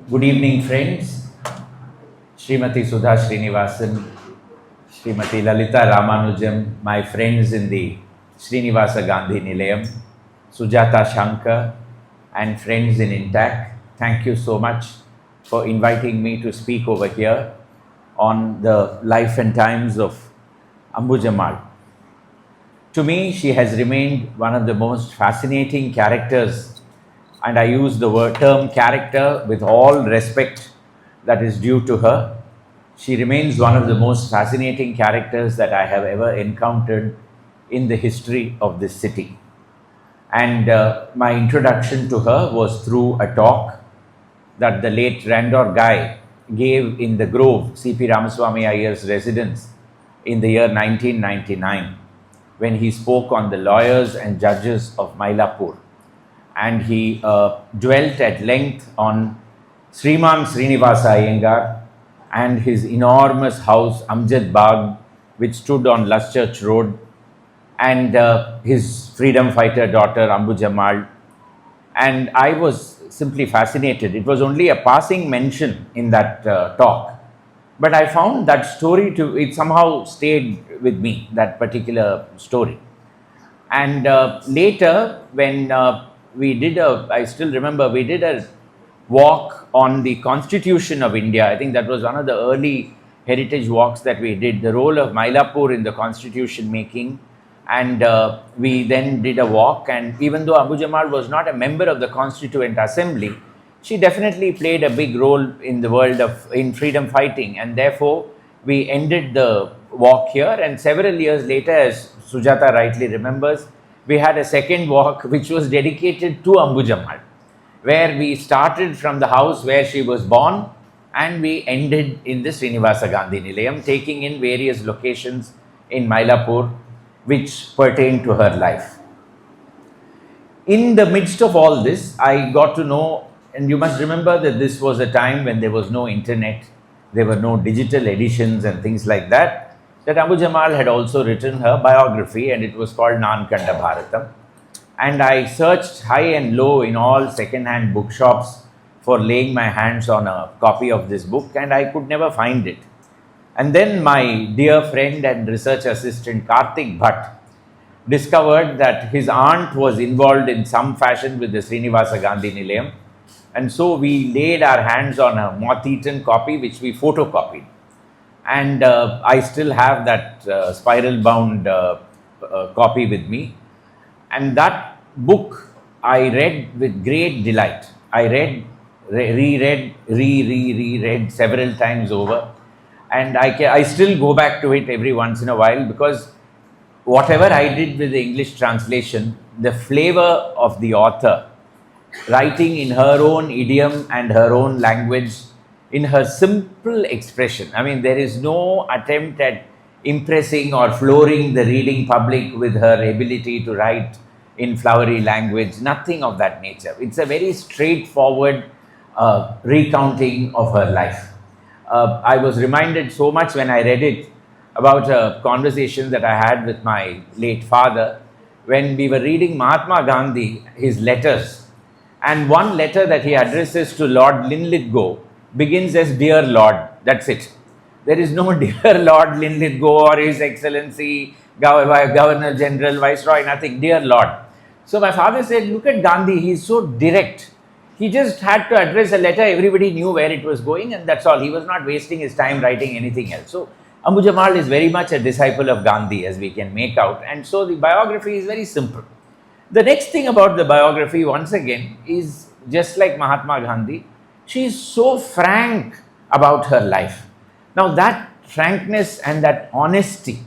Good evening, friends. Srimati Sudha Srinivasan, Srimati Lalita Ramanujam, my friends in the Srinivasa Gandhi Nilayam, Sujata Shankar, and friends in Intact. Thank you so much for inviting me to speak over here on the life and times of Ambujammal. To me, she has remained one of the most fascinating characters, and I use the term character with all respect that is due to her. She remains one of the most fascinating characters that I have ever encountered in the history of this city. And my introduction to her was through a talk that the late Randor Guy gave in the Grove, C.P. Ramaswamy Iyer's residence, in the year 1999, when he spoke on the lawyers and judges of Mylapore. And he dwelt at length on Sriman Srinivasa Iyengar and his enormous house, Amjad Bagh, which stood on Luschurch Road, and his freedom fighter daughter, Ambujammal. And I was simply fascinated. It was only a passing mention in that talk, but I found that story it somehow stayed with me, that particular story. And later, when I still remember, we did a walk on the Constitution of India. I think that was one of the early heritage walks that we did, the role of Mylapore in the constitution making. And we then did a walk, and even though Ambujammal was not a member of the Constituent Assembly, she definitely played a big role in the world in freedom fighting, and therefore we ended the walk here. And several years later, as Sujata rightly remembers, we had a second walk which was dedicated to Ambujammal, where we started from the house where she was born and we ended in the Srinivasa Gandhi Nilayam, taking in various locations in Mylapore which pertain to her life. In the midst of all this, I got to know, and you must remember that this was a time when there was no internet, there were no digital editions and things like that Ambujammal had also written her biography, and it was called Nankanda Bharatam. And I searched high and low in all second-hand bookshops for laying my hands on a copy of this book, and I could never find it. And then my dear friend and research assistant Karthik Bhatt discovered that his aunt was involved in some fashion with the Srinivasa Gandhi Nilayam, and so we laid our hands on a moth-eaten copy which we photocopied. And I still have that spiral-bound copy with me. And that book I read with great delight. I reread several times over. And I still go back to it every once in a while, because whatever I did with the English translation, the flavor of the author, writing in her own idiom and her own language, in her simple expression. I mean, there is no attempt at impressing or flooring the reading public with her ability to write in flowery language, nothing of that nature. It's a very straightforward recounting of her life. I was reminded so much when I read it about a conversation that I had with my late father when we were reading Mahatma Gandhi, his letters. And one letter that he addresses to Lord Linlithgow begins as Dear Lord. That's it. There is no Dear Lord Linlithgow or His Excellency, Governor General, Viceroy, nothing. Dear Lord. So my father said, look at Gandhi, he's so direct. He just had to address a letter, everybody knew where it was going, and that's all. He was not wasting his time writing anything else. So Ambujammal is very much a disciple of Gandhi, as we can make out, and so the biography is very simple. The next thing about the biography, once again, is just like Mahatma Gandhi, she is so frank about her life. Now that frankness and that honesty,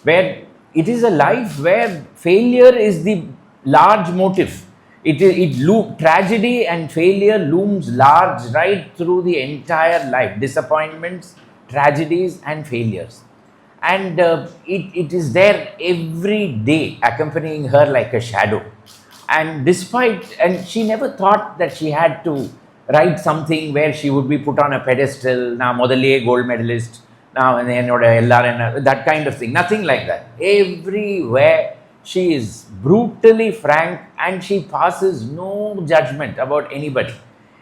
where it is a life where failure is the large motive. Tragedy and failure looms large right through the entire life. Disappointments, tragedies and failures. And it is there every day, accompanying her like a shadow. And she never thought that she had to write something where she would be put on a pedestal, now modale gold medalist, now and then that kind of thing. Nothing like that. Everywhere she is brutally frank, and she passes no judgment about anybody.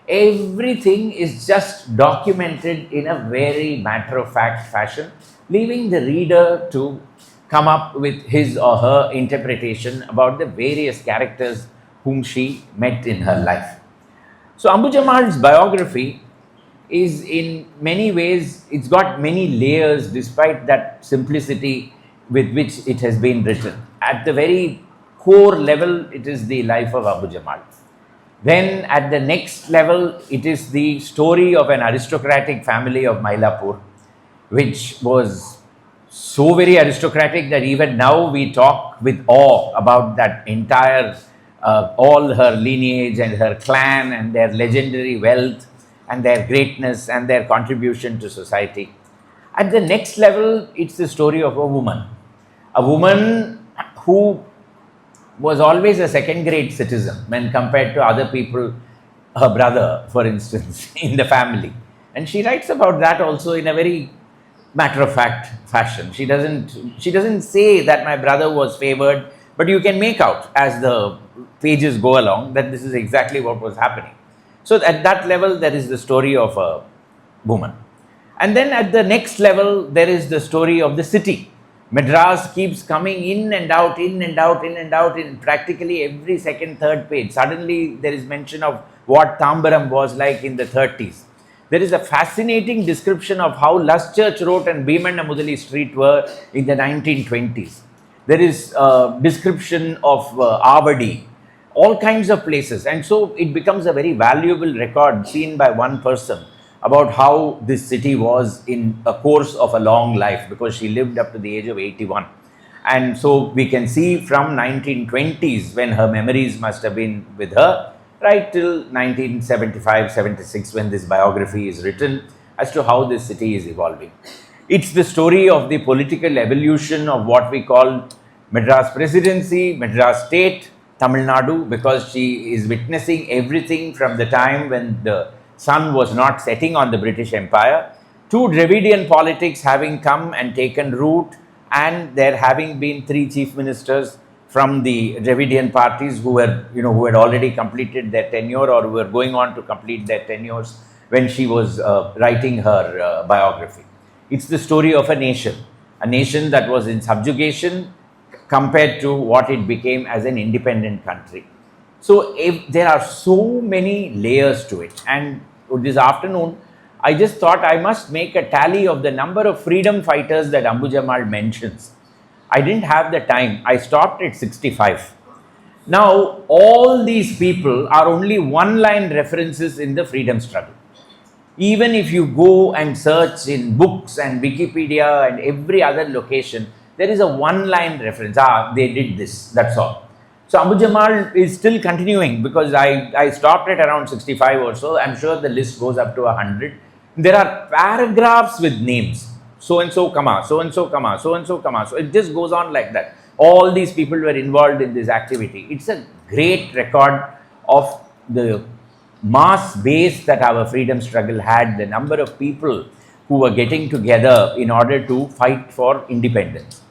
Everything is just documented in a very matter-of-fact fashion, leaving the reader to come up with his or her interpretation about the various characters whom she met in her life. So Ambujammal's biography is in many ways, it's got many layers despite that simplicity with which it has been written. At the very core level, it is the life of Ambujammal. Then at the next level, it is the story of an aristocratic family of Mylapore, which was so very aristocratic that even now we talk with awe about that entire, all her lineage and her clan and their legendary wealth and their greatness and their contribution to society. At the next level, it's the story of a woman who was always a second-grade citizen when compared to other people, her brother, for instance, in the family. And she writes about that also in a very matter-of-fact fashion. She doesn't say that my brother was favored, but you can make out as the pages go along that this is exactly what was happening. So at that level, there is the story of a woman. And then at the next level, there is the story of the city. Madras keeps coming in and out, in and out, in and out in practically every second, third page. Suddenly, there is mention of what Tambaram was like in the 30s. There is a fascinating description of how Luschurch Road and Bhimanna Mudali Street were in the 1920s. There is a description of Avadi, all kinds of places. And so it becomes a very valuable record seen by one person about how this city was in a course of a long life, because she lived up to the age of 81. And so we can see from 1920s, when her memories must have been with her, right till 1975-76, when this biography is written, as to how this city is evolving. It's the story of the political evolution of what we call Madras Presidency, Madras State, Tamil Nadu, because she is witnessing everything from the time when the sun was not setting on the British Empire, to Dravidian politics having come and taken root, and there having been 3 chief ministers from the Dravidian parties who were, who had already completed their tenure or who were going on to complete their tenures when she was writing her biography. It's the story of a nation that was in subjugation compared to what it became as an independent country. So there are so many layers to it. And this afternoon, I just thought I must make a tally of the number of freedom fighters that Ambujammal mentions. I didn't have the time. I stopped at 65. Now, all these people are only one-line references in the freedom struggle. Even if you go and search in books and Wikipedia and every other location, there is a one-line reference. They did this, that's all. So Ambujammal is still continuing, because I stopped at around 65 or so. I'm sure the list goes up to 100. There are paragraphs with names. So-and-so, comma, so-and-so, comma, so-and-so, comma. So it just goes on like that. All these people were involved in this activity. It's a great record of the mass base that our freedom struggle had, the number of people who were getting together in order to fight for independence.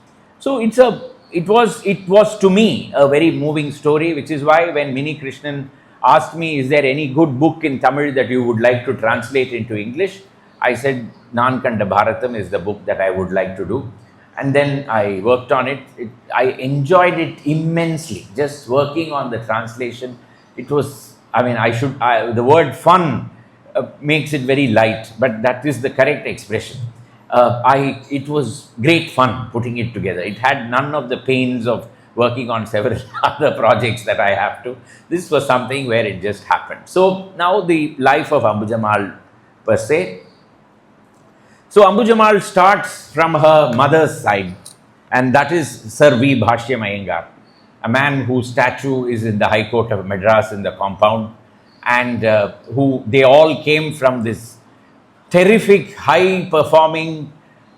So it was to me a very moving story, which is why when Mini Krishnan asked me, is there any good book in Tamil that you would like to translate into English? I said, Nan Kanda Bharatam is the book that I would like to do. And then I worked on it. I enjoyed it immensely, just working on the translation. It was, the word fun makes it very light, but that is the correct expression. It was great fun putting it together. It had none of the pains of working on several other projects that I have to. This was something where it just happened. So now the life of Ambujammal per se. So Ambujammal starts from her mother's side, and that is Sir V. Bhashyam Iyengar, a man whose statue is in the High Court of Madras in the compound, and who they all came from this terrific, high-performing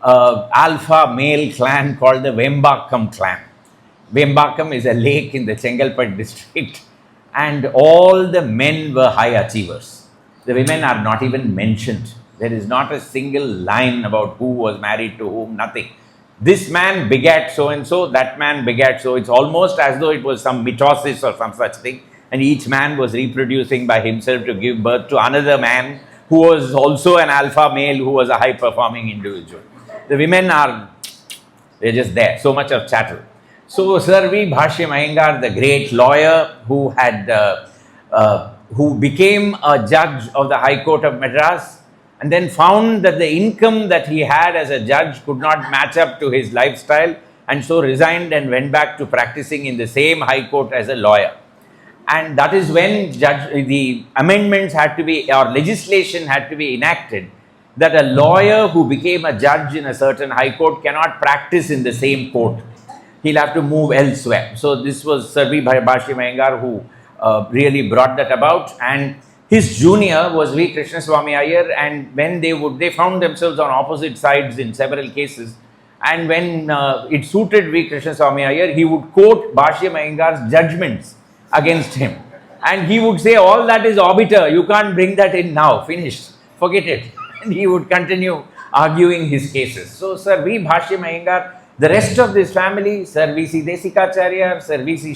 alpha male clan called the Vembakam clan. Vembakam is a lake in the Chengalpet district, and all the men were high achievers. The women are not even mentioned. There is not a single line about who was married to whom, nothing. This man begat so-and-so, that man begat so. It's almost as though it was some mitosis or some such thing. and each man was reproducing by himself to give birth to another man who was also an alpha male, who was a high performing individual. The women are, they're just there, so much of chattel. So Sir V. Bhashyam Iyengar, the great lawyer who became a judge of the High Court of Madras, and then found that the income that he had as a judge could not match up to his lifestyle, and so resigned and went back to practicing in the same High Court as a lawyer. And that is when the amendments had to be, or legislation had to be enacted, that a lawyer who became a judge in a certain High Court cannot practice in the same court. He'll have to move elsewhere. So this was Sir V. Bhashyam Iyengar who really brought that about, and his junior was V. Krishnaswamy Iyer, and when they found themselves on opposite sides in several cases, and when it suited V. Krishnaswamy Iyer, he would quote Bhashyam Iyengar's judgments against him, and he would say, all that is obiter, you can't bring that in now, finished, forget it. And he would continue arguing his cases. So Sir V. Bhashyam Iyengar, the rest of this family, Sir V.C. Desikacharya, Sir V.C.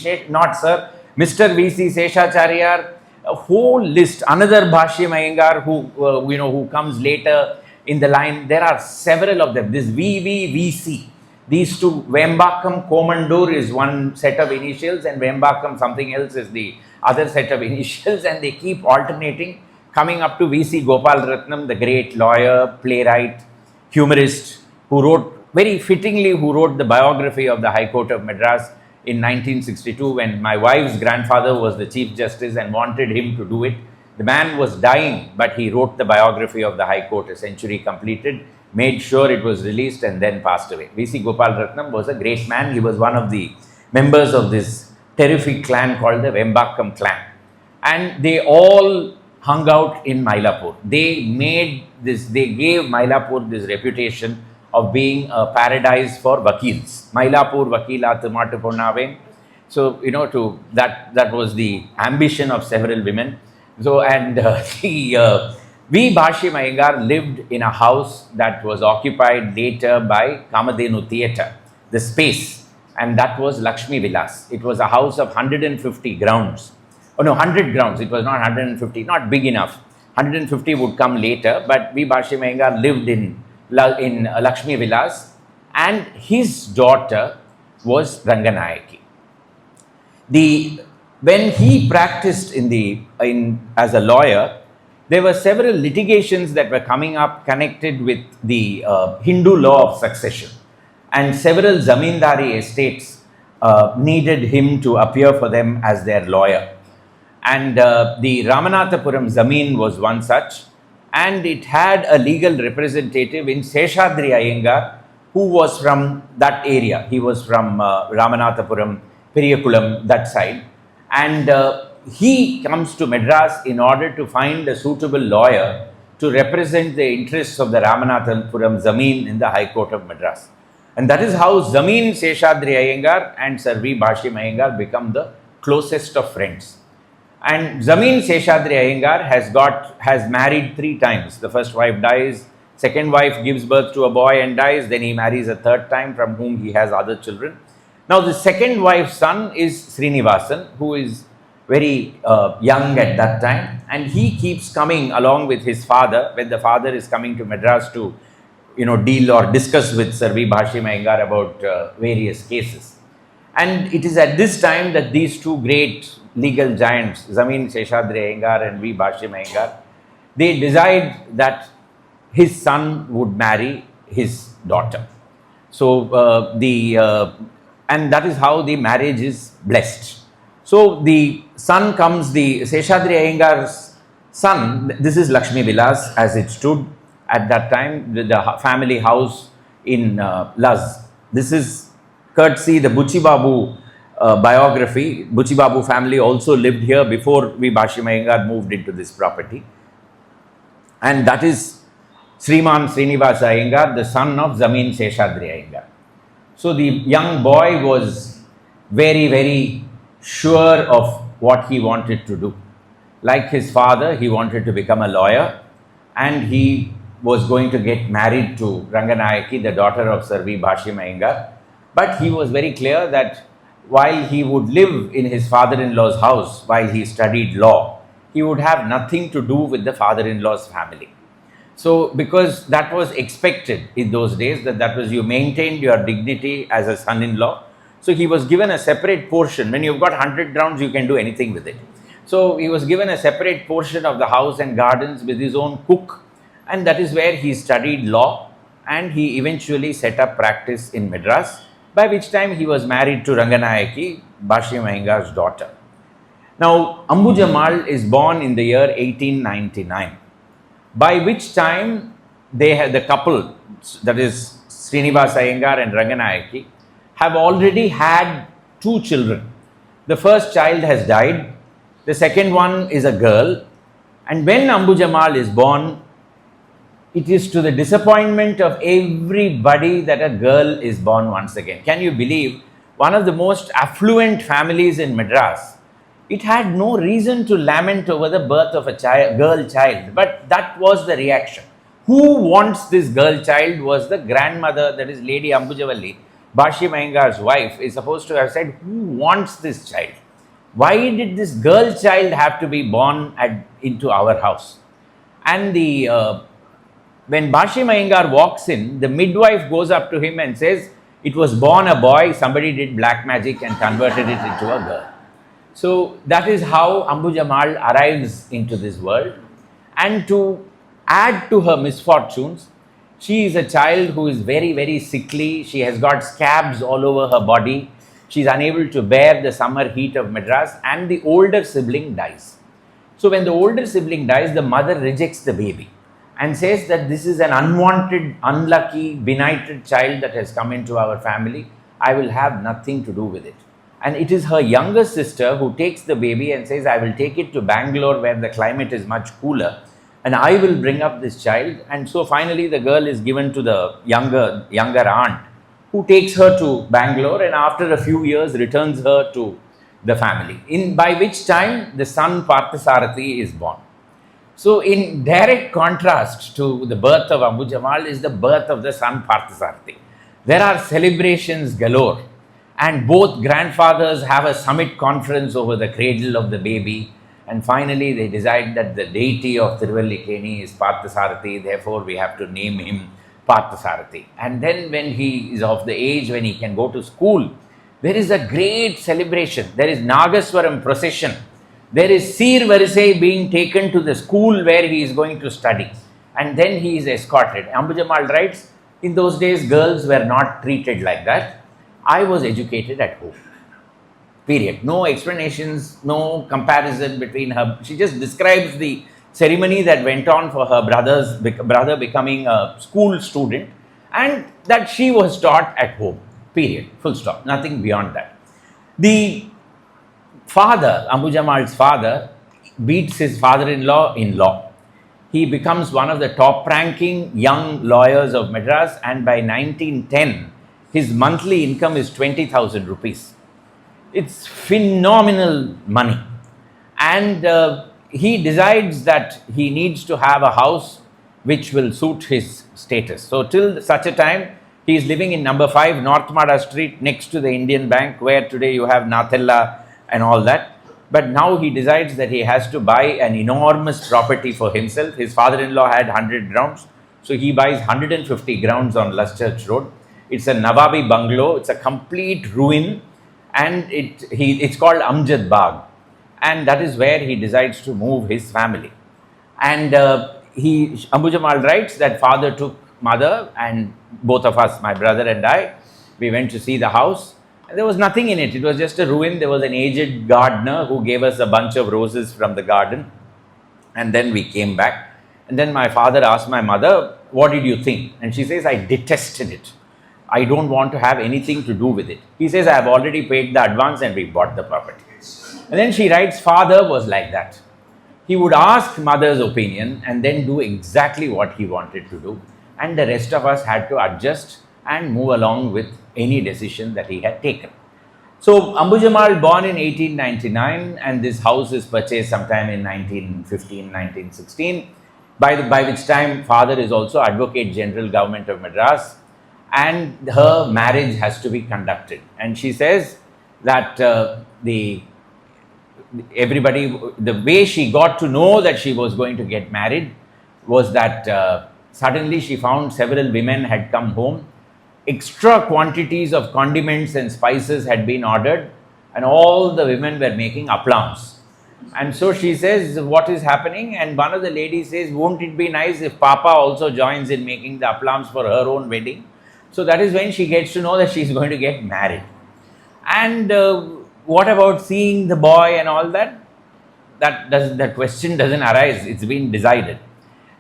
Mr. V.C. Seshacharya, a whole list, another Bhashyam Iyengar who comes later in the line. There are several of them. This VVVC, these two, Vembakam Komandur is one set of initials, and Vembakam something else is the other set of initials, and they keep alternating, coming up to V.C. Gopal Ratnam, the great lawyer, playwright, humorist, who wrote, very fittingly, who wrote the biography of the High Court of Madras in 1962, when my wife's grandfather was the Chief Justice and wanted him to do it. The man was dying, but he wrote the biography of the High Court, a century completed, made sure it was released, and then passed away. V.C. Gopal Ratnam was a great man. He was one of the members of this terrific clan called the Vembakam clan. And they all hung out in Mylapore. They gave Mylapore this reputation of being a paradise for vakils. Mylapur vakilat matu ponnaven. So, that was the ambition of several women. So, and V. Bhashyam Iyengar lived in a house that was occupied later by Kamadhenu Theatre, the space, and that was Lakshmi Vilas. It was a house of 150 grounds. Oh no, 100 grounds. It was not 150, not big enough. 150 would come later, but V. Bhashyam Iyengar lived in Lakshmi Vilas, and his daughter was Ranganayaki. When he practiced as a lawyer, there were several litigations that were coming up connected with the Hindu law of succession, and several zamindari estates needed him to appear for them as their lawyer. And the Ramanathapuram Zameen was one such, and it had a legal representative in Seshadri Iyengar, who was from that area. He was from Ramanathapuram, Periyakulam, that side. And he comes to Madras in order to find a suitable lawyer to represent the interests of the Ramanathapuram Zameen in the High Court of Madras. And that is how Zameen Seshadri Iyengar and Sir V. Bhashyam Iyengar become the closest of friends. And Zameen Seshadri Iyengar has married 3 times. The first wife dies, second wife gives birth to a boy and dies, then he marries a third time, from whom he has other children. Now the second wife's son is Srinivasan, who is very young at that time, and he keeps coming along with his father when the father is coming to Madras to deal or discuss with Sir V. Bhashyam Iyengar about various cases. And it is at this time that these two great legal giants, Zameen Seshadri Iyengar and V. Bhashyam Iyengar, they decide that his son would marry his daughter. So and that is how the marriage is blessed. So the son comes, the Seshadri Iyengar's son, this is Lakshmi Vilas as it stood at that time, the family house in Laz. This is courtesy the Buchi Babu biography. Buchi Babu family also lived here before V. Bhashyam Iyengar moved into this property. And that is Sriman Srinivasa Iyengar, the son of Zameen Seshadri Iyengar. So the young boy was very, very sure of what he wanted to do. Like his father, he wanted to become a lawyer, and he was going to get married to Ranganayaki, the daughter of Sir V. Bhashyam Iyengar. But he was very clear that while he would live in his father-in-law's house while he studied law, he would have nothing to do with the father-in-law's family. So, because that was expected in those days, that was, you maintained your dignity as a son-in-law. So, he was given a separate portion. When you've got 100 grounds, you can do anything with it. So, he was given a separate portion of the house and gardens with his own cook, and that is where he studied law, and he eventually set up practice in Madras, by which time he was married to Ranganayaki, Bashim Iyengar's daughter. Now, Ambujammal is born in the year 1899, by which time they had, the couple, that is Srinivasa Iyengar and Ranganayaki, have already had 2 children. The first child has died, the second one is a girl, and when Ambujammal is born, it is to the disappointment of everybody that a girl is born once again. Can you believe, one of the most affluent families in Madras, it had no reason to lament over the birth of a girl child, but that was the reaction. Who wants this girl child was the grandmother, that is Lady Ambujavalli, Bashim Iyengar's wife, is supposed to have said, who wants this child? Why did this girl child have to be born into our house? And when Bashim Iyengar walks in, the midwife goes up to him and says, it was born a boy, somebody did black magic and converted it into a girl. So that is how Ambujammal arrives into this world. And to add to her misfortunes, she is a child who is very, very sickly. She has got scabs all over her body. She is unable to bear the summer heat of Madras, and the older sibling dies. So when the older sibling dies, the mother rejects the baby and says that this is an unwanted, unlucky, benighted child that has come into our family. I will have nothing to do with it. And it is her younger sister who takes the baby and says, I will take it to Bangalore where the climate is much cooler, and I will bring up this child. And so finally the girl is given to the younger aunt, who takes her to Bangalore and after a few years returns her to the family, by which time the son Parthasarathi is born. So in direct contrast to the birth of Ambujammal is the birth of the son Parthasarathi. There are celebrations galore, and both grandfathers have a summit conference over the cradle of the baby, and finally they decide that the deity of Thiruvallikeni is Parthasarathi, therefore we have to name him Parthasarathi. And then when he is of the age when he can go to school, there is a great celebration. There is Nagaswaram procession. There is Seer Varisai being taken to the school where he is going to study, and then he is escorted. Ambujammal writes, in those days girls were not treated like that. I was educated at home. Period. No explanations, no comparison between her. She just describes the ceremony that went on for her brother becoming a school student, and that she was taught at home. Period. Full stop. Nothing beyond that. The father, Ambujammal's father, beats his father-in-law in law. He becomes one of the top-ranking young lawyers of Madras, and by 1910, his monthly income is 20,000 rupees. It's phenomenal money. And he decides that he needs to have a house which will suit his status. So till such a time, he is living in number 5 North Mada Street next to the Indian Bank, where today you have Nathella and all that. But now he decides that he has to buy an enormous property for himself. His father-in-law had 100 grounds, so he buys 150 grounds on Luschurch Road. It's a Nawabi bungalow. It's a complete ruin, and it's called Amjad Bagh, and that is where he decides to move his family. And Ambujammal writes that father took mother and both of us, my brother and I, we went to see the house. There was nothing in it. It was just a ruin. There was an aged gardener who gave us a bunch of roses from the garden. And then we came back. And then my father asked my mother, what did you think? And she says, I detested it. I don't want to have anything to do with it. He says, I have already paid the advance and we bought the property. And then she writes, father was like that. He would ask mother's opinion and then do exactly what he wanted to do. And the rest of us had to adjust and move along with any decision that he had taken. So Ambujammal born in 1899, and this house is purchased sometime in 1915, 1916, by which time father is also Advocate General Government of Madras, and her marriage has to be conducted. And she says, that everybody, the way she got to know that she was going to get married was that suddenly she found several women had come home. Extra quantities of condiments and spices had been ordered, and all the women were making applams. And so she says, what is happening? And one of the ladies says, won't it be nice if Papa also joins in making the applams for her own wedding? So that is when she gets to know that she is going to get married. And what about seeing the boy and all that? That question doesn't arise. It's been decided.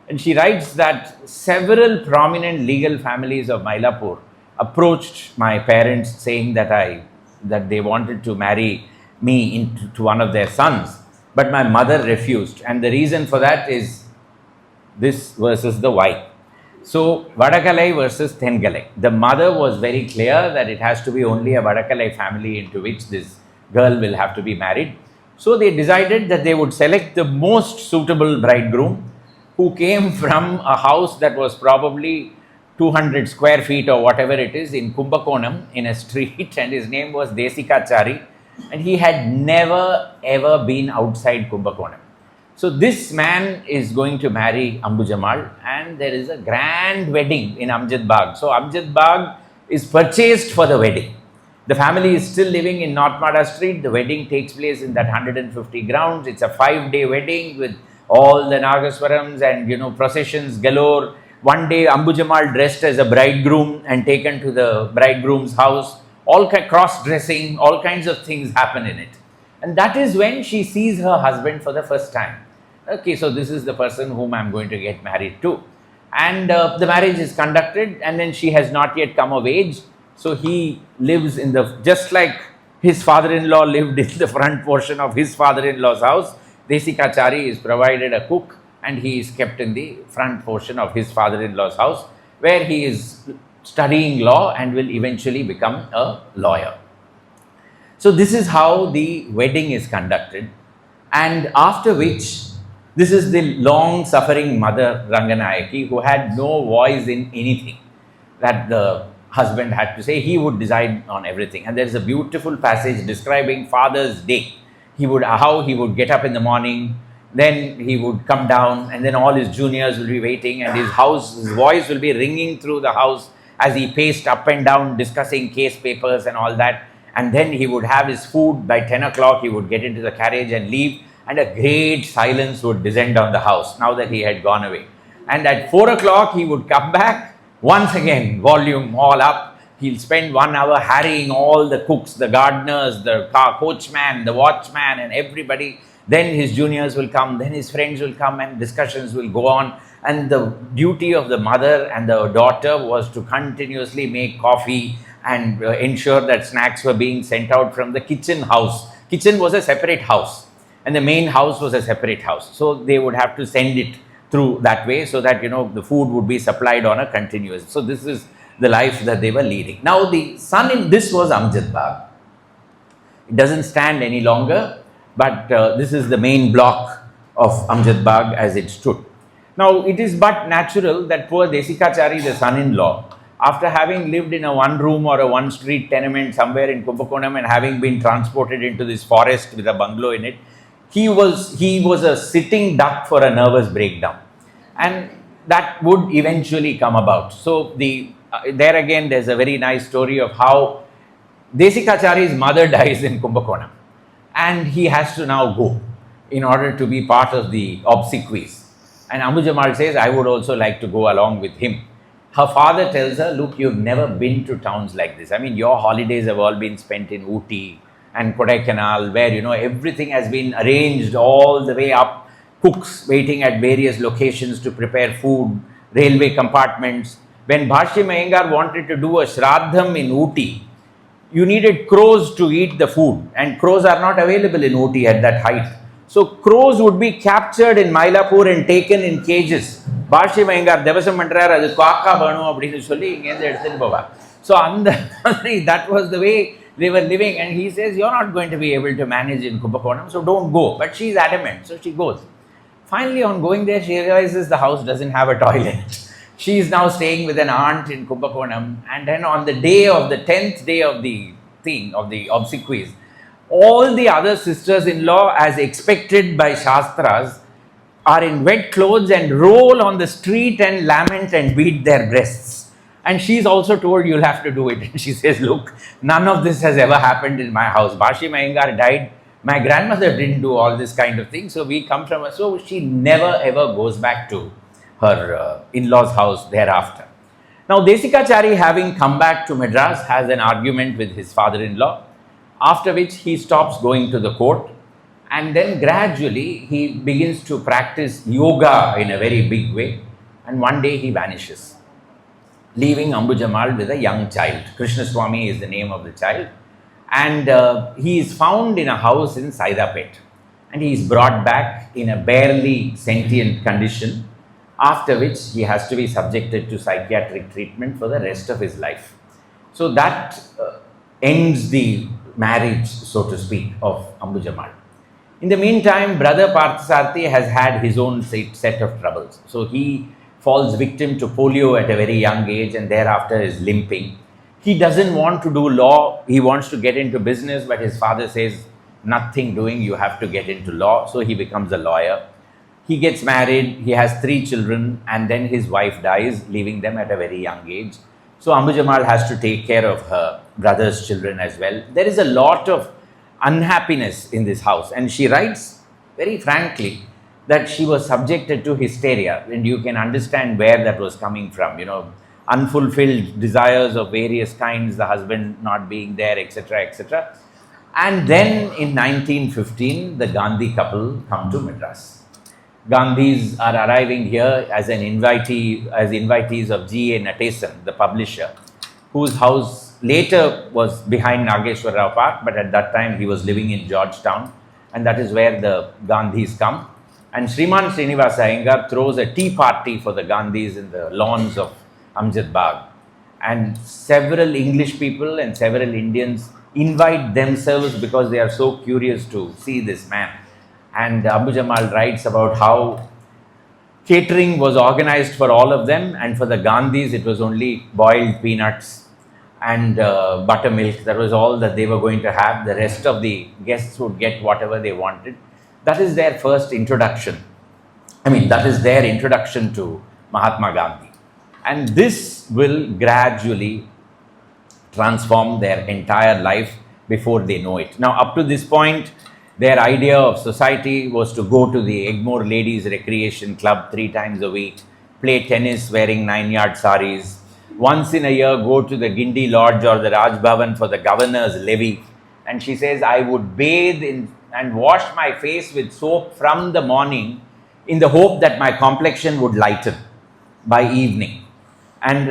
And she writes that several prominent legal families of Mylapore approached my parents saying that they wanted to marry me into one of their sons, but my mother refused. And the reason for that is this versus the wife. So, Vadakalai versus Tengalai. The mother was very clear that it has to be only a Vadakalai family into which this girl will have to be married. So, they decided that they would select the most suitable bridegroom who came from a house that was probably 200 square feet or whatever it is in Kumbakonam in a street, and his name was Desikachari, and he had never ever been outside Kumbakonam. So this man is going to marry Ambujammal, and there is a grand wedding in Amjad Bagh. So Amjad Bagh is purchased for the wedding. The family is still living in North Madras Street. The wedding takes place in that 150 grounds. It's a 5-day wedding with all the Nagaswarams and processions galore. One day Ambujammal dressed as a bridegroom and taken to the bridegroom's house. All cross-dressing, all kinds of things happen in it. And that is when she sees her husband for the first time. Okay, so this is the person whom I'm going to get married to. And the marriage is conducted, and then she has not yet come of age. So he lives just like his father-in-law lived in the front portion of his father-in-law's house. Desikachari is provided a cook, and he is kept in the front portion of his father-in-law's house, where he is studying law and will eventually become a lawyer. So this is how the wedding is conducted, and after which, this is the long-suffering mother Ranganayaki, who had no voice in anything that the husband had to say. He would decide on everything. And there is a beautiful passage describing Father's Day. How he would get up in the morning, then he would come down, and then all his juniors will be waiting, and his voice will be ringing through the house as he paced up and down discussing case papers and all that. And then he would have his food. By 10 o'clock, he would get into the carriage and leave, and a great silence would descend on the house now that he had gone away. And at 4 o'clock, he would come back once again, volume all up. He'll spend 1 hour harrying all the cooks, the gardeners, the coachman, the watchman, and everybody. Then his juniors will come, then his friends will come, and discussions will go on. And the duty of the mother and the daughter was to continuously make coffee and ensure that snacks were being sent out from the kitchen house. Kitchen was a separate house, and the main house was a separate house. So they would have to send it through that way so that, the food would be supplied on a continuous. So this is the life that they were leading. Now the son in this was Amjad Bagh. It doesn't stand any longer, but this is the main block of Amjad Bagh as it stood. Now it is but natural that poor Desikachari, the son-in-law, after having lived in a one-room or a one-street tenement somewhere in Kumbakonam and having been transported into this forest with a bungalow in it, he was a sitting duck for a nervous breakdown, and that would eventually come about. So there again, there's a very nice story of how Desikachari's mother dies in Kumbakonam, and he has to now go in order to be part of the obsequies. And Ambujammal says, I would also like to go along with him. Her father tells her, look, you've never been to towns like this. I mean, your holidays have all been spent in Ooty and Kodaikanal, where, everything has been arranged all the way up, cooks waiting at various locations to prepare food, railway compartments. When Bhashi Mayengar wanted to do a Shraddham in Ooty, you needed crows to eat the food, and crows are not available in Ooty at that height. So crows would be captured in Mylapore and taken in cages. Bhashi Mayengar devasam pandrar adu kaaka banu appadinu solli inge eduthu pova. So that was the way they were living, and he says, you're not going to be able to manage in Kumbakonam, so don't go. But she's adamant, so she goes. Finally, on going there, she realizes the house doesn't have a toilet. She is now staying with an aunt in Kumbakonam, and then on the 10th day of the thing, of the obsequies, all the other sisters-in-law, as expected by Shastras, are in wet clothes and roll on the street and lament and beat their breasts. And she's also told, you'll have to do it. And she says, look, none of this has ever happened in my house. Bashi Mayengar died. My grandmother didn't do all this kind of thing. So we come from her. So she never ever goes back to her in-laws' house thereafter. Now, Desikachari, having come back to Madras, has an argument with his father-in-law, after which he stops going to the court, and then gradually he begins to practice yoga in a very big way, and one day he vanishes, leaving Ambujammal with a young child. Krishna Swami is the name of the child, and he is found in a house in Saidapet, and he is brought back in a barely sentient condition, after which he has to be subjected to psychiatric treatment for the rest of his life. So that ends the marriage, so to speak, of Ambujammal. In the meantime, brother Parthasarathi has had his own set of troubles. So he falls victim to polio at a very young age and thereafter is limping. He doesn't want to do law. He wants to get into business, but his father says, nothing doing, you have to get into law. So he becomes a lawyer. He gets married, he has 3 children, and then his wife dies, leaving them at a very young age. So Ambujammal has to take care of her brother's children as well. There is a lot of unhappiness in this house, and she writes very frankly that she was subjected to hysteria, and you can understand where that was coming from, unfulfilled desires of various kinds, the husband not being there, etc., etc. And then in 1915, the Gandhi couple come to Madras. Gandhis are arriving here as invitees of G.A. Natesan, the publisher, whose house later was behind Nageshwar Rao Park, but at that time he was living in Georgetown, and that is where the Gandhis come. And Sriman Srinivasa Iyengar throws a tea party for the Gandhis in the lawns of Amjad Bagh. And several English people and several Indians invite themselves because they are so curious to see this man. And Ambujammal writes about how catering was organized for all of them, and for the Gandhis it was only boiled peanuts and buttermilk. That was all that they were going to have. The rest of the guests would get whatever they wanted. That is their first introduction. That is their introduction to Mahatma Gandhi. And this will gradually transform their entire life before they know it. Now, up to this point, their idea of society was to go to the Egmore Ladies Recreation Club 3 times a week, play tennis wearing 9-yard saris, once in a year go to the Gindi Lodge or the Raj Bhavan for the governor's levee. And she says, I would bathe in and wash my face with soap from the morning in the hope that my complexion would lighten by evening. And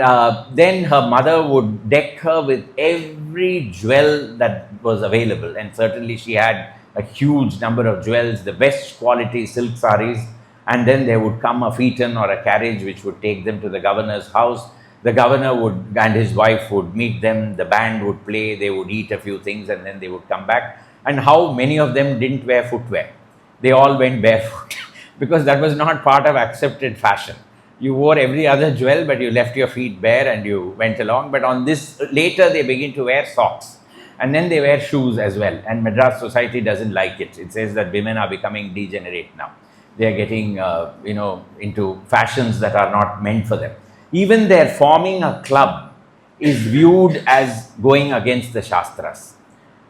then her mother would deck her with every jewel that was available, and certainly she had a huge number of jewels, the best quality silk saris, and then there would come a phaeton or a carriage which would take them to the governor's house. The governor and his wife would meet them, the band would play, they would eat a few things, and then they would come back. And how many of them didn't wear footwear? They all went barefoot because that was not part of accepted fashion. You wore every other jewel, but you left your feet bare and you went along. But on this, later they begin to wear socks. And then they wear shoes as well. And Madras society doesn't like it. It says that women are becoming degenerate now. They are getting, into fashions that are not meant for them. Even their forming a club is viewed as going against the Shastras.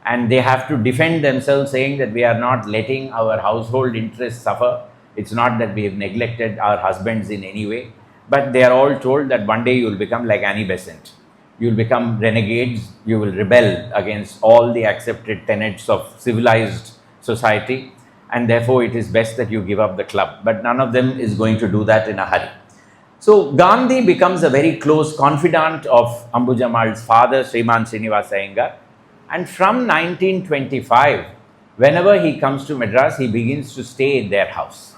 And they have to defend themselves, saying that we are not letting our household interests suffer. It's not that we have neglected our husbands in any way. But they are all told that one day you will become like Annie Besant. You will become renegades, you will rebel against all the accepted tenets of civilized society, and therefore it is best that you give up the club. But none of them is going to do that in a hurry. So Gandhi becomes a very close confidant of Ambujammal's father, Sriman Srinivasa Iyengar, and from 1925, whenever he comes to Madras, he begins to stay in their house.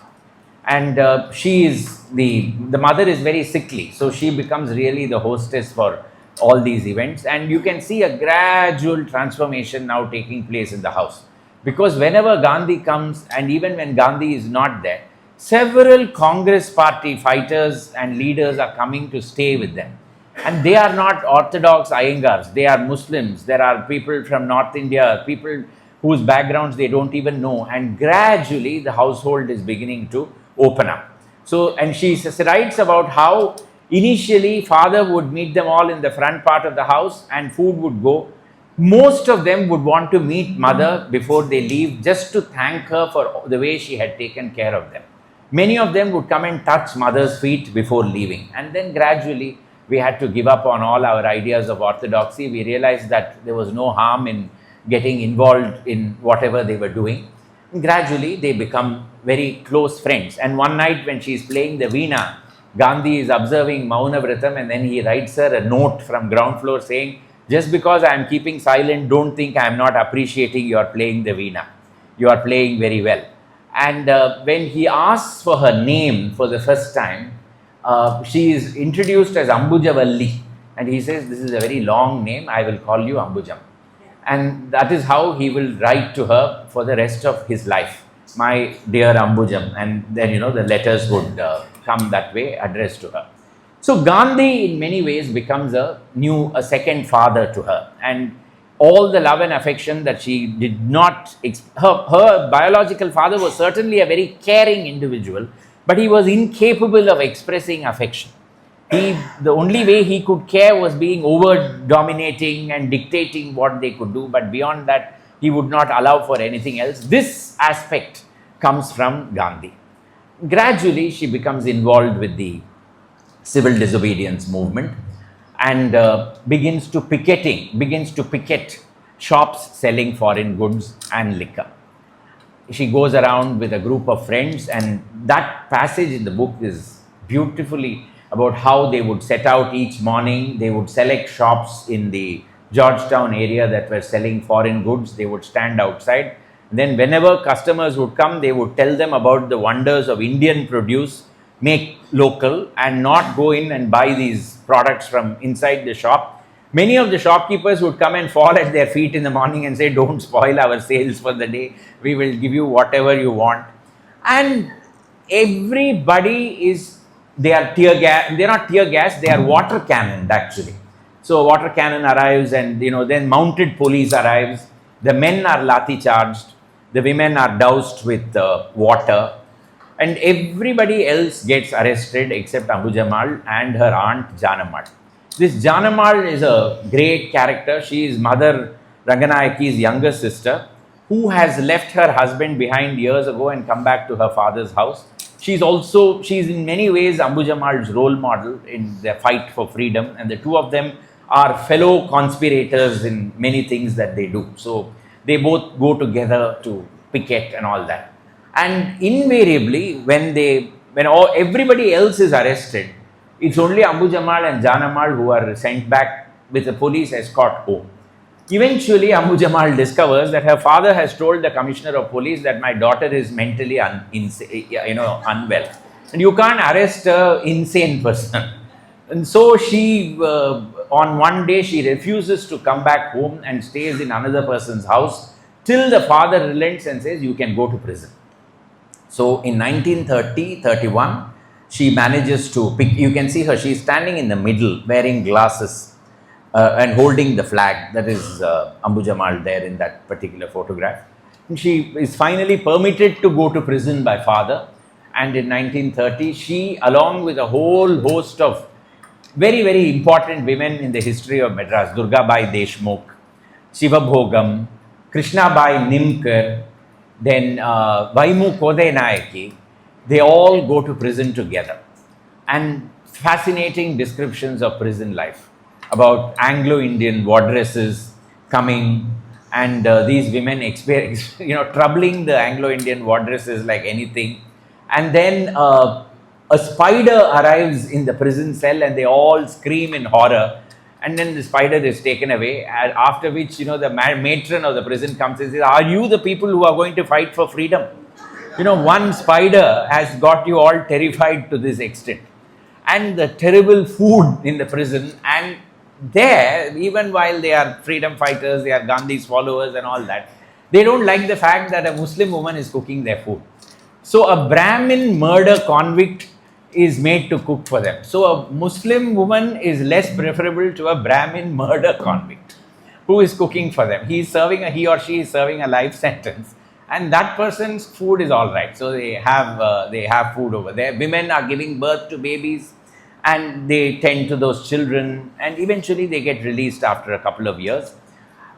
And the mother is very sickly, so she becomes really the hostess for all these events, and you can see a gradual transformation now taking place in the house, because whenever Gandhi comes, and even when Gandhi is not there, several Congress party fighters and leaders are coming to stay with them. And they are not Orthodox Iyengars, they are Muslims. There are people from North India, people whose backgrounds they don't even know. And gradually the household is beginning to open up. So, and she writes about how initially father would meet them all in the front part of the house and food would go. Most of them would want to meet mother before they leave, just to thank her for the way she had taken care of them. Many of them would come and touch mother's feet before leaving. And then gradually we had to give up on all our ideas of orthodoxy. We realized that there was no harm in getting involved in whatever they were doing. And gradually they become very close friends. And one night when she is playing the veena, Gandhi is observing Mauna Vratam, and then he writes her a note from ground floor saying, just because I am keeping silent, don't think I am not appreciating your playing the veena. You are playing very well. And when he asks for her name for the first time, she is introduced as Ambujavalli. And he says, this is a very long name, I will call you Ambujam. And that is how he will write to her for the rest of his life, my dear Ambujam. And then, the letters would come that way, addressed to her. So Gandhi in many ways becomes a second father to her. And all the love and affection that she did not, her biological father was certainly a very caring individual, but he was incapable of expressing affection. The only way he could care was being over dominating and dictating what they could do, but beyond that, he would not allow for anything else. This aspect comes from Gandhi. Gradually, she becomes involved with the Civil Disobedience Movement and begins to picket shops selling foreign goods and liquor. She goes around with a group of friends, and that passage in the book is beautifully about how they would set out each morning. They would select shops in the Georgetown area that were selling foreign goods. They would stand outside. Then whenever customers would come, they would tell them about the wonders of Indian produce, make local, and not go in and buy these products from inside the shop. Many of the shopkeepers would come and fall at their feet in the morning and say, don't spoil our sales for the day. We will give you whatever you want. And everybody they are tear gas, they're not tear gas, they are water cannoned actually. So water cannon arrives, and then mounted police arrives. The men are lathi charged. The women are doused with water. And everybody else gets arrested except Ambujammal and her aunt Janammal. This Janammal is a great character. She is Mother Ranganayaki's younger sister, who has left her husband behind years ago and come back to her father's house. She's in many ways Ambujammal's role model in their fight for freedom, and the two of them are fellow conspirators in many things that they do. So they both go together to picket and all that. And invariably, when everybody else is arrested, it's only Ambujammal and Janammal who are sent back with a police escort home. Eventually, Ambujammal discovers that her father has told the commissioner of police that my daughter is mentally unwell, and you can't arrest an insane person. And so she, on one day, she refuses to come back home and stays in another person's house till the father relents and says, you can go to prison. So in 1930-31, she manages to pick, you can see her, she's standing in the middle wearing glasses and holding the flag. That is Ambujammal there in that particular photograph. And she is finally permitted to go to prison by father. And in 1930, she, along with a whole host of very, very important women in the history of Madras, Durgabai Deshmukh, Shivabhogam, Krishnabai Nimkar, then Vaimu Kodainayaki, they all go to prison together. And fascinating descriptions of prison life about Anglo-Indian wardresses coming, and these women troubling the Anglo-Indian wardresses like anything. And then a spider arrives in the prison cell, and they all scream in horror. And then the spider is taken away, after which, the matron of the prison comes and says, are you the people who are going to fight for freedom? One spider has got you all terrified to this extent. And the terrible food in the prison, and there, even while they are freedom fighters, they are Gandhi's followers and all that, they don't like the fact that a Muslim woman is cooking their food. So a Brahmin murder convict is made to cook for them. So a Muslim woman is less preferable to a Brahmin murder convict who is cooking for them. He or she is serving a life sentence, and that person's food is all right. So they have food over there. Women are giving birth to babies, and they tend to those children, and eventually they get released after a couple of years.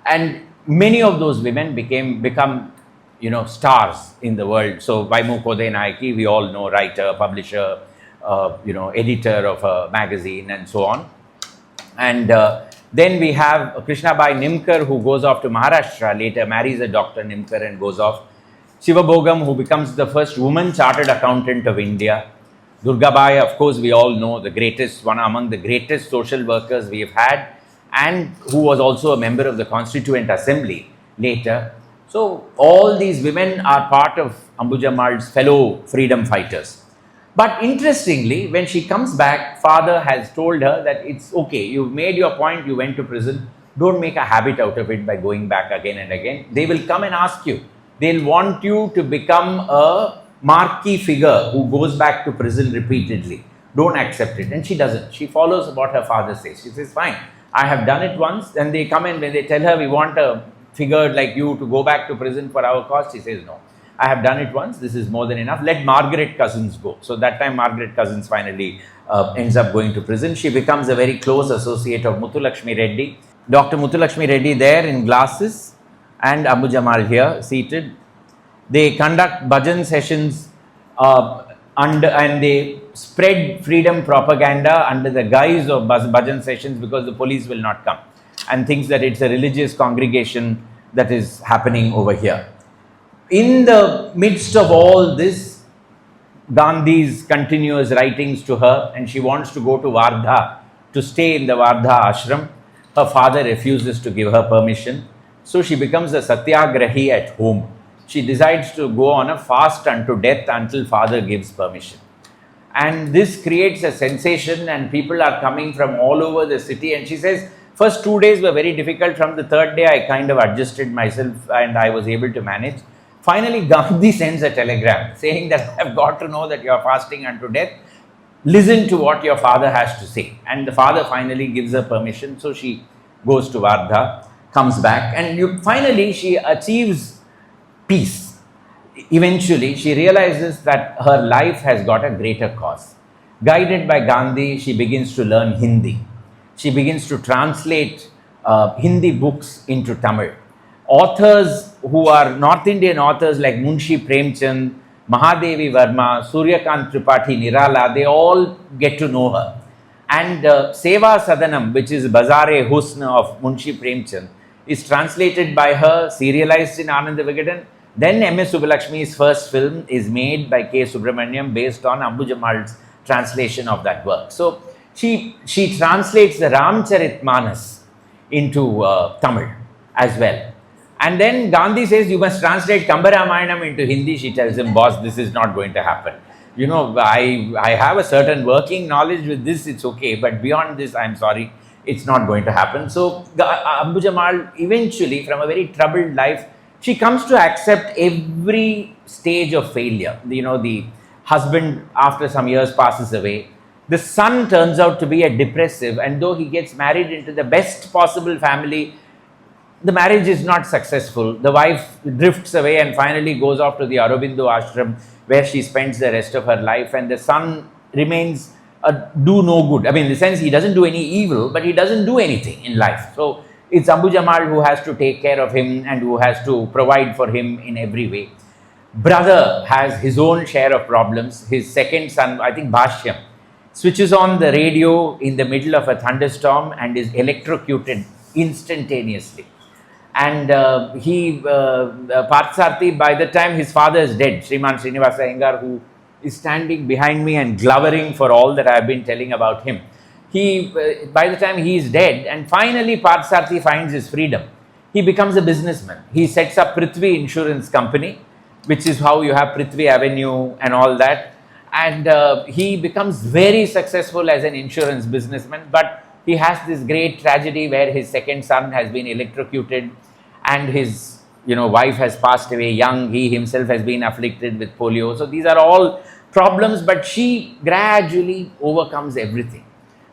And many of those women become stars in the world. So Vaimu Kodai Naiki, we all know, writer, publisher, editor of a magazine, and so on. And then we have Krishnabai Nimkar, who goes off to Maharashtra, later marries a Dr. Nimkar and goes off. Shiva Bogam, who becomes the first woman chartered accountant of India. Durgabai, of course, we all know, one among the greatest social workers we have had, and who was also a member of the Constituent Assembly later. So all these women are part of Ambujammal's fellow freedom fighters. But interestingly, when she comes back, father has told her that it's okay, you've made your point, you went to prison, don't make a habit out of it by going back again and again. They will come and ask you. They'll want you to become a marquee figure who goes back to prison repeatedly. Don't accept it. And she doesn't. She follows what her father says. She says, fine, I have done it once. And they come in, when they tell her, we want a figure like you to go back to prison for our cause, she says, no, I have done it once, this is more than enough, let Margaret Cousins go. So that time Margaret Cousins finally ends up going to prison. She becomes a very close associate of Muthulakshmi Reddy. Dr. Muthulakshmi Reddy there in glasses, and Ambujammal here seated. They conduct bhajan sessions and they spread freedom propaganda under the guise of bhajan sessions, because the police will not come, and thinks that it's a religious congregation that is happening over here. In the midst of all this, Gandhi's continuous writings to her, and she wants to go to Wardha, to stay in the Wardha ashram. Her father refuses to give her permission, so she becomes a satyagrahi at home. She decides to go on a fast unto death until father gives permission. And this creates a sensation, and people are coming from all over the city. And she says, first 2 days were very difficult. From the third day, I kind of adjusted myself and I was able to manage. Finally, Gandhi sends a telegram saying that I have got to know that you are fasting unto death. Listen to what your father has to say. And the father finally gives her permission. So she goes to Wardha, comes back, and finally she achieves peace. Eventually, she realizes that her life has got a greater cause. Guided by Gandhi, she begins to learn Hindi. She begins to translate Hindi books into Tamil. Authors who are North Indian authors like Munshi Premchand, Mahadevi Verma, Suryakant Tripathi Nirala, they all get to know her. And Seva Sadanam, which is Bazar-e Husn of Munshi Premchand, is translated by her, serialized in Ananda Vigadan. Then M.S. Subbulakshmi's first film is made by K. Subramaniam based on Ambujammal's translation of that work. So she translates the Ramcharitmanas into Tamil as well. And then Gandhi says, you must translate Kambaramayanam into Hindi. She tells him, boss, this is not going to happen. I have a certain working knowledge with this, it's okay. But beyond this, I'm sorry, it's not going to happen. So Ambujammal eventually, from a very troubled life, she comes to accept every stage of failure. The husband, after some years, passes away. The son turns out to be a depressive, and though he gets married into the best possible family, the marriage is not successful. The wife drifts away and finally goes off to the Aurobindo ashram, where she spends the rest of her life, and the son remains do no good. I mean, in the sense, he doesn't do any evil, but he doesn't do anything in life. So it's Ambujammal who has to take care of him and who has to provide for him in every way. Brother has his own share of problems. His second son, I think Bhashyam, switches on the radio in the middle of a thunderstorm and is electrocuted instantaneously. And Parthsarthi, by the time his father is dead, Sriman Srinivasa Iyengar, who is standing behind me and glowering for all that I have been telling about him, by the time he is dead, and finally Parthsarthi finds his freedom, he becomes a businessman. He sets up Prithvi Insurance Company, which is how you have Prithvi Avenue and all that. And he becomes very successful as an insurance businessman, but he has this great tragedy where his second son has been electrocuted and his wife has passed away young. He himself has been afflicted with polio. So these are all problems, but she gradually overcomes everything.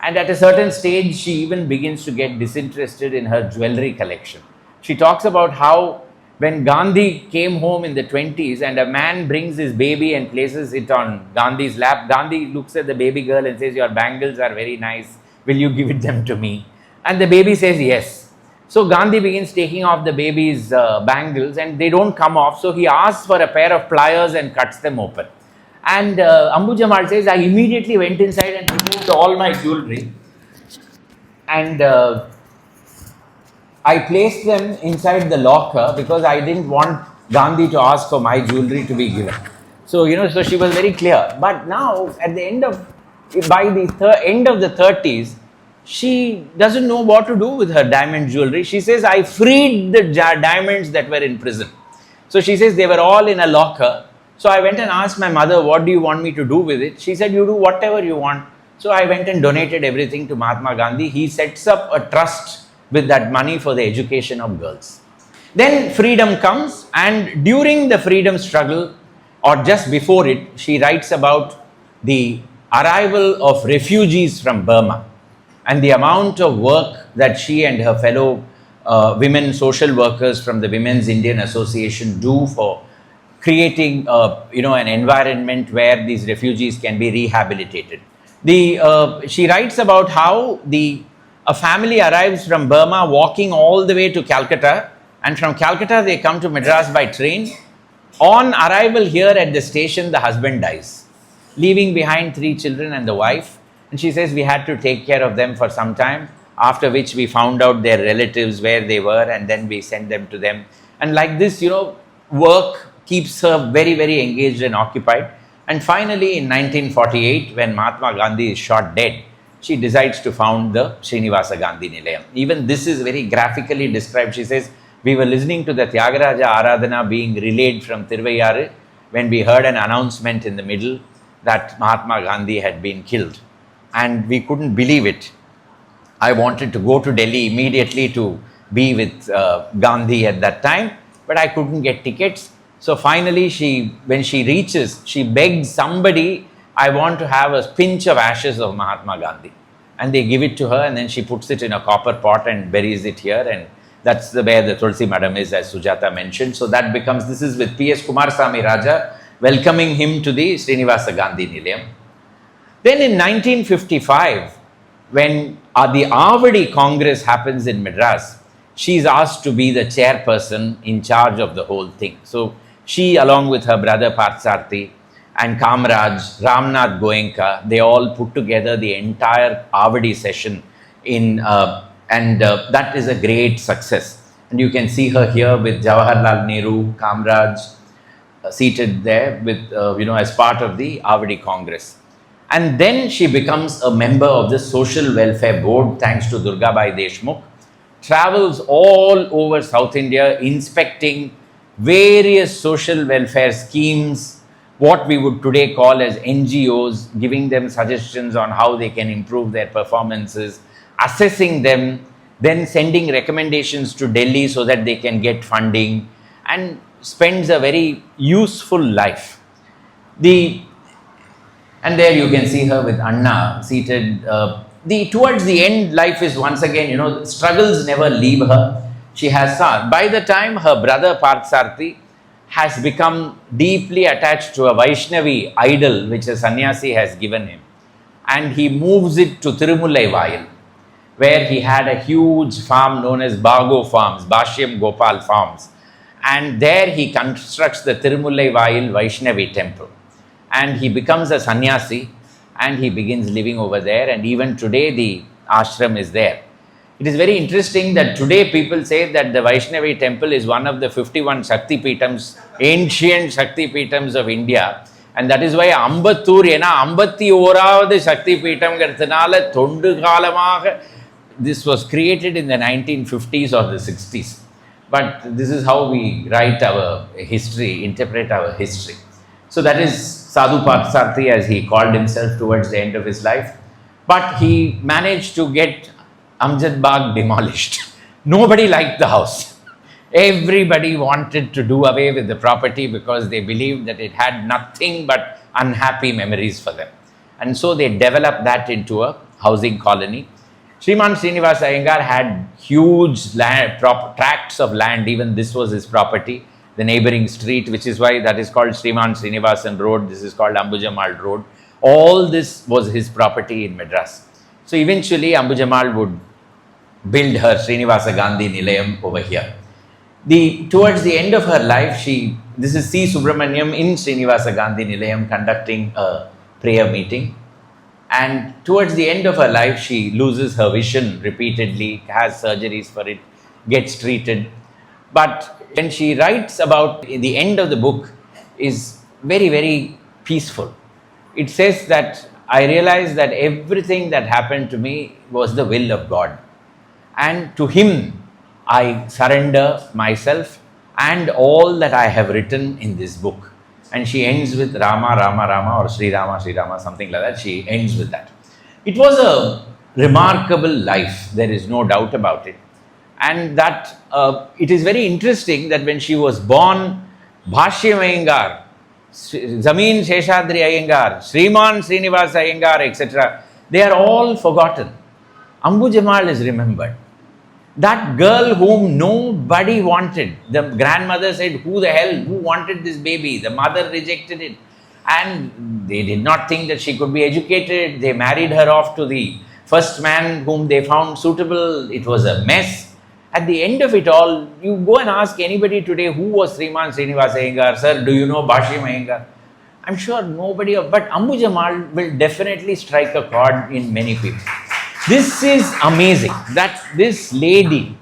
And at a certain stage, she even begins to get disinterested in her jewelry collection. She talks about how when Gandhi came home in the 20s and a man brings his baby and places it on Gandhi's lap, Gandhi looks at the baby girl and says, "Your bangles are very nice. Will you give them to me?" And the baby says, "Yes." So Gandhi begins taking off the baby's bangles and they don't come off. So he asks for a pair of pliers and cuts them open. And Ambujammal says, "I immediately went inside and removed all my jewelry and I placed them inside the locker because I didn't want Gandhi to ask for my jewelry to be given." So, so she was very clear. But now, at the end of, by the end of the 30s, she doesn't know what to do with her diamond jewelry. She says, "I freed the diamonds that were in prison." So she says they were all in a locker. So I went and asked my mother, "What do you want me to do with it?" She said, "You do whatever you want." So I went and donated everything to Mahatma Gandhi. He sets up a trust with that money for the education of girls. Then freedom comes, and during the freedom struggle, or just before it, she writes about the arrival of refugees from Burma and the amount of work that she and her fellow women social workers from the Women's Indian Association do for creating an environment where these refugees can be rehabilitated. She writes about how a family arrives from Burma walking all the way to Calcutta, and from Calcutta they come to Madras by train. On arrival here at the station, the husband dies, leaving behind 3 children and the wife. And she says, "We had to take care of them for some time, after which we found out their relatives, where they were, and then we sent them to them." And like this, work keeps her very, very engaged and occupied. And finally, in 1948, when Mahatma Gandhi is shot dead, she decides to found the Srinivasa Gandhi Nilayam. Even this is very graphically described. She says, "We were listening to the Tyagaraja Aradhana being relayed from Tiruvayyaru when we heard an announcement in the middle that Mahatma Gandhi had been killed. And we couldn't believe it. I wanted to go to Delhi immediately to be with Gandhi at that time, but I couldn't get tickets. So finally, when she reaches, she begs somebody, 'I want to have a pinch of ashes of Mahatma Gandhi.' And they give it to her, and then she puts it in a copper pot and buries it here. And that's where the Tulsi Madam is, as Sujata mentioned. So that becomes, this is with P.S. Kumarasamy Raja, welcoming him to the Srinivasa Gandhi Nilayam. Then in 1955, when the Avadi Congress happens in Madras, she is asked to be the chairperson in charge of the whole thing. So she, along with her brother Parthsarthi and Kamraj, Ramnath Goenka, they all put together the entire Avadi session that is a great success. And you can see her here with Jawaharlal Nehru, Kamraj, seated there with, as part of the Avadi Congress. And then she becomes a member of the Social Welfare Board, thanks to Durgabai Deshmukh, travels all over South India, inspecting various social welfare schemes, what we would today call as NGOs, giving them suggestions on how they can improve their performances, assessing them, then sending recommendations to Delhi so that they can get funding, and spends a very useful life. And there you can see her with Anna seated. Towards the end, life is once again, struggles never leave her. She has, by the time her brother Parthsarthi has become deeply attached to a Vaishnavi idol which a sannyasi has given him, and he moves it to Tirumallai Vayil, where he had a huge farm known as Bagh Farms, Bhashyam Gopal Farms. And there he constructs the Tirumallai Vayil Vaishnavi temple. And he becomes a sannyasi and he begins living over there. And even today the ashram is there. It is very interesting that today people say that the Vaishnavi temple is one of the 51 Shakti Peetams, ancient Shakti Peetams of India. And that is why Ambattur, Ambatti Oravadu Shakti Peetam Garthanala Thondu Kalamaga. This was created in the 1950s or the 60s. But this is how we write our history, interpret our history. So that is Sadhu Parthsarthi, as he called himself towards the end of his life. But he managed to get Amjad Bagh demolished. Nobody liked the house. Everybody wanted to do away with the property because they believed that it had nothing but unhappy memories for them. And so they developed that into a housing colony. Sriman Srinivasa Iyengar had huge tracts of land. Even this was his property, the neighboring street, which is why that is called Sriman Srinivasan Road. This is called Ambujammal Road. All this was his property in Madras. So eventually Ambujammal would build her Srinivasa Gandhi Nilayam over here. Towards the end of her life, this is C. Subramaniam in Srinivasa Gandhi Nilayam conducting a prayer meeting. And towards the end of her life, she loses her vision repeatedly, has surgeries for it, gets treated. But when she writes about the end of the book is very, very peaceful. It says that I realized that everything that happened to me was the will of God. And to Him, I surrender myself and all that I have written in this book. And she ends with Rama, Rama, Rama, or Sri Rama, Sri Rama, something like that. She ends with that. It was a remarkable life, there is no doubt about it. And that it is very interesting that when she was born, Bhashyam Iyengar, Zameen Sheshadri Iyengar, Sriman Srinivasa Iyengar, etc., they are all forgotten. Ambujammal is remembered. That girl whom nobody wanted, the grandmother said, who the hell, who wanted this baby? The mother rejected it. And they did not think that she could be educated. They married her off to the first man whom they found suitable. It was a mess. At the end of it all, you go and ask anybody today, who was Sriman Srinivasa Iyengar? Sir, do you know Bhashyam Iyengar? I'm sure nobody, but Ambujammal will definitely strike a chord in many people. This is amazing that this lady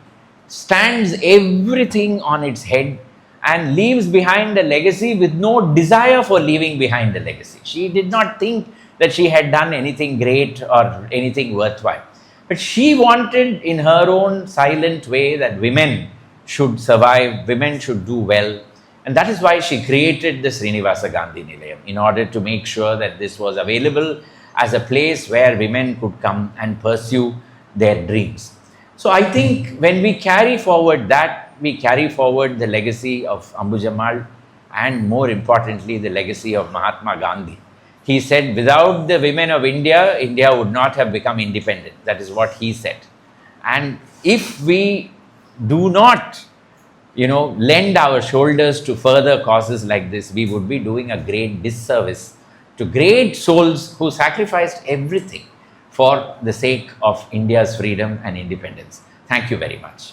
stands everything on its head and leaves behind a legacy with no desire for leaving behind a legacy. She did not think that she had done anything great or anything worthwhile. But she wanted in her own silent way that women should survive, women should do well. And that is why she created the Srinivasa Gandhi Nilayam, in order to make sure that this was available as a place where women could come and pursue their dreams. So I think when we carry forward that, we carry forward the legacy of Ambujammal and more importantly, the legacy of Mahatma Gandhi. He said, without the women of India, India would not have become independent. That is what he said. And if we do not, lend our shoulders to further causes like this, we would be doing a great disservice to great souls who sacrificed everything for the sake of India's freedom and independence. Thank you very much.